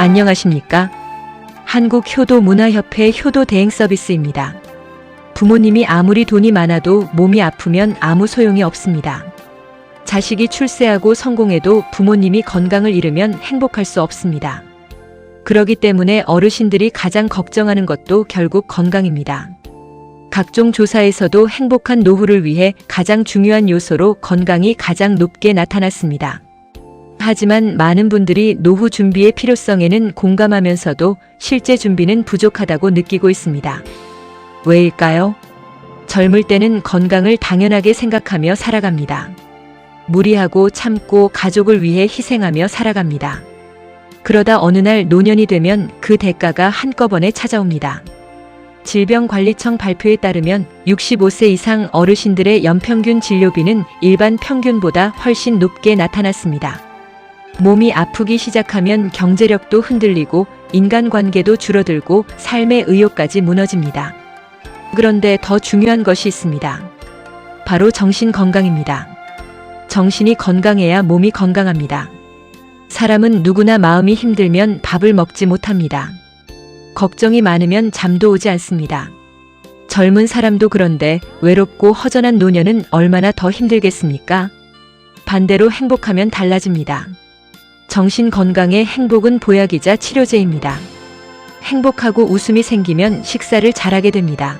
안녕하십니까? 한국효도문화협회 효도대행서비스입니다. 부모님이 아무리 돈이 많아도 몸이 아프면 아무 소용이 없습니다. 자식이 출세하고 성공해도 부모님이 건강을 잃으면 행복할 수 없습니다. 그러기 때문에 어르신들이 가장 걱정하는 것도 결국 건강입니다. 각종 조사에서도 행복한 노후를 위해 가장 중요한 요소로 건강이 가장 높게 나타났습니다. 하지만 많은 분들이 노후 준비의 필요성에는 공감하면서도 실제 준비는 부족하다고 느끼고 있습니다. 왜일까요? 젊을 때는 건강을 당연하게 생각하며 살아갑니다. 무리하고 참고 가족을 위해 희생하며 살아갑니다. 그러다 어느 날 노년이 되면 그 대가가 한꺼번에 찾아옵니다. 질병관리청 발표에 따르면 65세 이상 어르신들의 연평균 진료비는 일반 평균보다 훨씬 높게 나타났습니다. 몸이 아프기 시작하면 경제력도 흔들리고 인간관계도 줄어들고 삶의 의욕까지 무너집니다. 그런데 더 중요한 것이 있습니다. 바로 정신 건강입니다. 정신이 건강해야 몸이 건강합니다. 사람은 누구나 마음이 힘들면 밥을 먹지 못합니다. 걱정이 많으면 잠도 오지 않습니다. 젊은 사람도 그런데 외롭고 허전한 노년은 얼마나 더 힘들겠습니까? 반대로 행복하면 달라집니다. 정신 건강의 행복은 보약이자 치료제입니다. 행복하고 웃음이 생기면 식사를 잘하게 됩니다.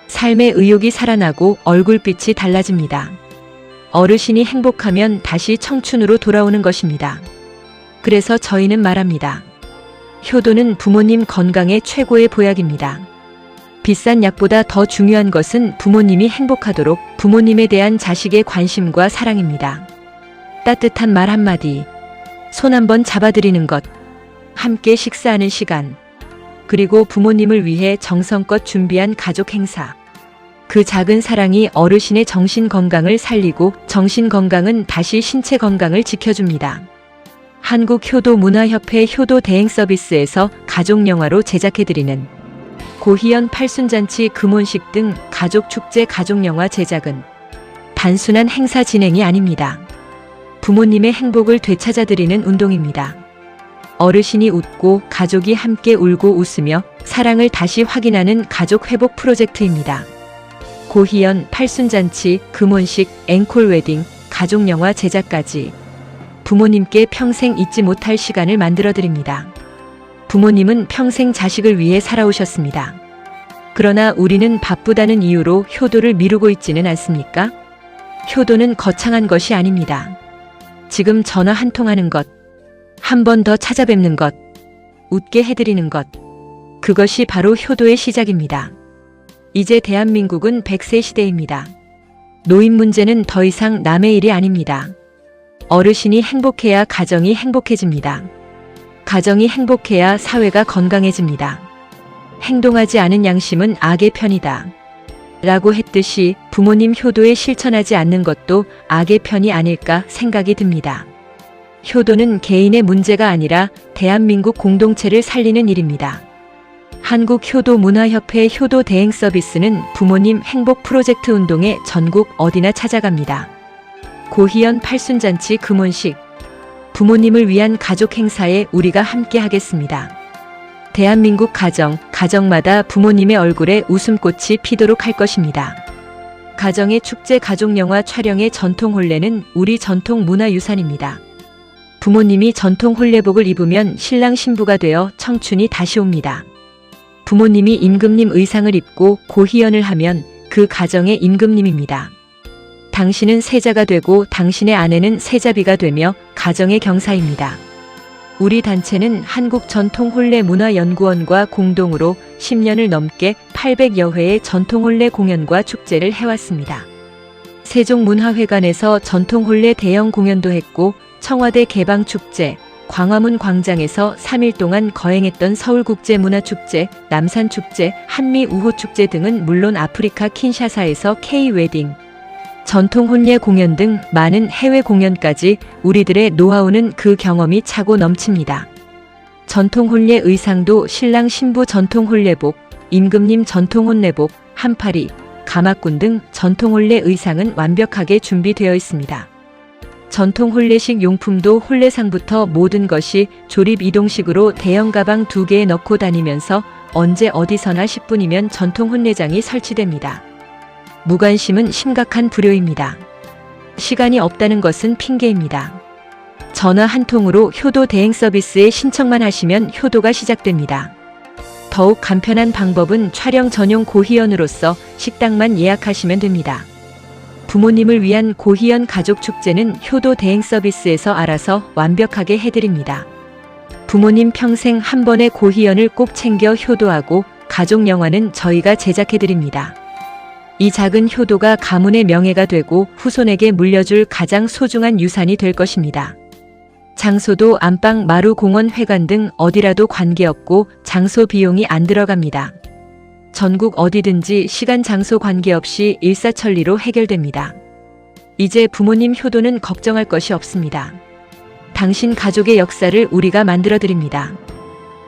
삶의 의욕이 살아나고 얼굴빛이 달라집니다. 어르신이 행복하면 다시 청춘으로 돌아오는 것입니다. 그래서 저희는 말합니다. 효도는 부모님 건강의 최고의 보약입니다. 비싼 약보다 더 중요한 것은 부모님이 행복하도록 부모님에 대한 자식의 관심과 사랑입니다. 따뜻한 말 한마디, 손 한번 잡아드리는 것, 함께 식사하는 시간, 그리고 부모님을 위해 정성껏 준비한 가족 행사. 그 작은 사랑이 어르신의 정신 건강을 살리고 정신 건강은 다시 신체 건강을 지켜줍니다. 한국효도문화협회 효도대행서비스에서 가족영화로 제작해드리는 고희연 팔순잔치 금혼식 등 가족축제 가족영화 제작은 단순한 행사 진행이 아닙니다. 부모님의 행복을 되찾아드리는 운동입니다. 어르신이 웃고 가족이 함께 울고 웃으며 사랑을 다시 확인하는 가족 회복 프로젝트입니다. 고희연 팔순잔치, 금혼식, 앵콜 웨딩, 가족영화 제작까지 부모님께 평생 잊지 못할 시간을 만들어드립니다. 부모님은 평생 자식을 위해 살아오셨습니다. 그러나 우리는 바쁘다는 이유로 효도를 미루고 있지는 않습니까? 효도는 거창한 것이 아닙니다. 지금 전화 한 통 하는 것, 한 번 더 찾아뵙는 것, 웃게 해드리는 것, 그것이 바로 효도의 시작입니다. 이제 대한민국은 100세 시대입니다. 노인 문제는 더 이상 남의 일이 아닙니다. 어르신이 행복해야 가정이 행복해집니다. 가정이 행복해야 사회가 건강해집니다. 행동하지 않은 양심은 악의 편이다. 라고 했듯이 부모님 효도에 실천하지 않는 것도 악의 편이 아닐까 생각이 듭니다. 효도는 개인의 문제가 아니라 대한민국 공동체를 살리는 일입니다. 한국효도문화협회 효도대행서비스는 부모님 행복 프로젝트 운동에 전국 어디나 찾아갑니다. 고희연 팔순잔치 금혼식, 부모님을 위한 가족 행사에 우리가 함께 하겠습니다. 대한민국 가정마다 부모님의 얼굴에 웃음꽃이 피도록 할 것입니다. 가정의 축제 가족영화 촬영의 전통 혼례는 우리 전통 문화유산입니다. 부모님이 전통 혼례복을 입으면 신랑 신부가 되어 청춘이 다시 옵니다. 부모님이 임금님 의상을 입고 고희연을 하면 그 가정의 임금님입니다. 당신은 세자가 되고 당신의 아내는 세자비가 되며 가정의 경사입니다. 우리 단체는 한국전통혼례문화연구원과 공동으로 10년을 넘게 800여 회의 전통혼례 공연과 축제를 해왔습니다. 세종문화회관에서 전통혼례 대형 공연도 했고 청와대 개방축제, 광화문 광장에서 3일 동안 거행했던 서울국제문화축제, 남산축제, 한미우호축제 등은 물론 아프리카 킨샤사에서 K웨딩, 전통혼례 공연 등 많은 해외 공연까지 우리들의 노하우는 그 경험이 차고 넘칩니다. 전통혼례 의상도 신랑 신부 전통혼례복, 임금님 전통혼례복, 한파리, 가마꾼 등 전통혼례 의상은 완벽하게 준비되어 있습니다. 전통 혼례식 용품도 혼례상부터 모든 것이 조립 이동식으로 대형 가방 2개에 넣고 다니면서 언제 어디서나 10분이면 전통 혼례장이 설치됩니다. 무관심은 심각한 불효입니다. 시간이 없다는 것은 핑계입니다. 전화 한 통으로 효도 대행 서비스에 신청만 하시면 효도가 시작됩니다. 더욱 간편한 방법은 촬영 전용 고희연으로서 식당만 예약하시면 됩니다. 부모님을 위한 고희연 가족 축제는 효도 대행 서비스에서 알아서 완벽하게 해드립니다. 부모님 평생 한 번의 고희연을 꼭 챙겨 효도하고 가족 영화는 저희가 제작해드립니다. 이 작은 효도가 가문의 명예가 되고 후손에게 물려줄 가장 소중한 유산이 될 것입니다. 장소도 안방, 마루, 공원, 회관 등 어디라도 관계없고 장소 비용이 안 들어갑니다. 전국 어디든지 시간, 장소 관계없이 일사천리로 해결됩니다. 이제 부모님 효도는 걱정할 것이 없습니다. 당신 가족의 역사를 우리가 만들어드립니다.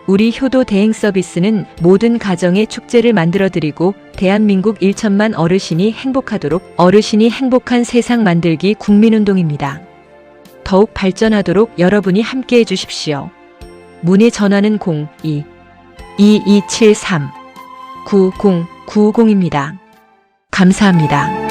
우리 효도 대행 서비스는 모든 가정의 축제를 만들어드리고 대한민국 1천만 어르신이 행복하도록, 어르신이 행복한 세상 만들기 국민운동입니다. 더욱 발전하도록 여러분이 함께해 주십시오. 문의 전화는 02-2273-9090입니다. 감사합니다.